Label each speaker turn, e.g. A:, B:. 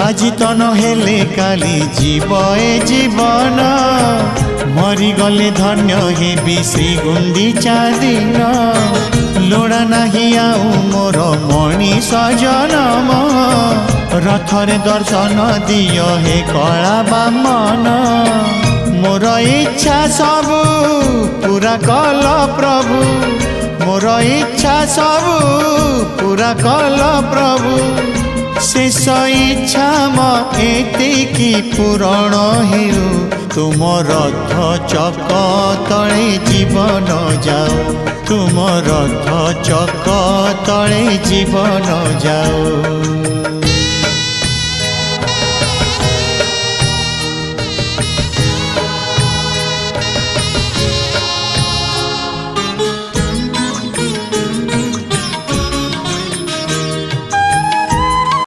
A: আজি তো নহলে কালি জীব এ জীবন মরিগলে ধন্য হেবি শ্রী গুন্ডিচা দিন লোড়া নাহি আউ মোর মଣିষ জনম রথরে দর্শন দিও হে কলা বামন মোর ইচ্ছা সবু পুরা কল প্রভু মোর ইচ্ছা সবু পুরা কল প্রভু शेष इच्छा एतिकी पूरण हेउ तुम रथ चक तले जीवन जाओ तुम रथ चक तले जीवन जाओ।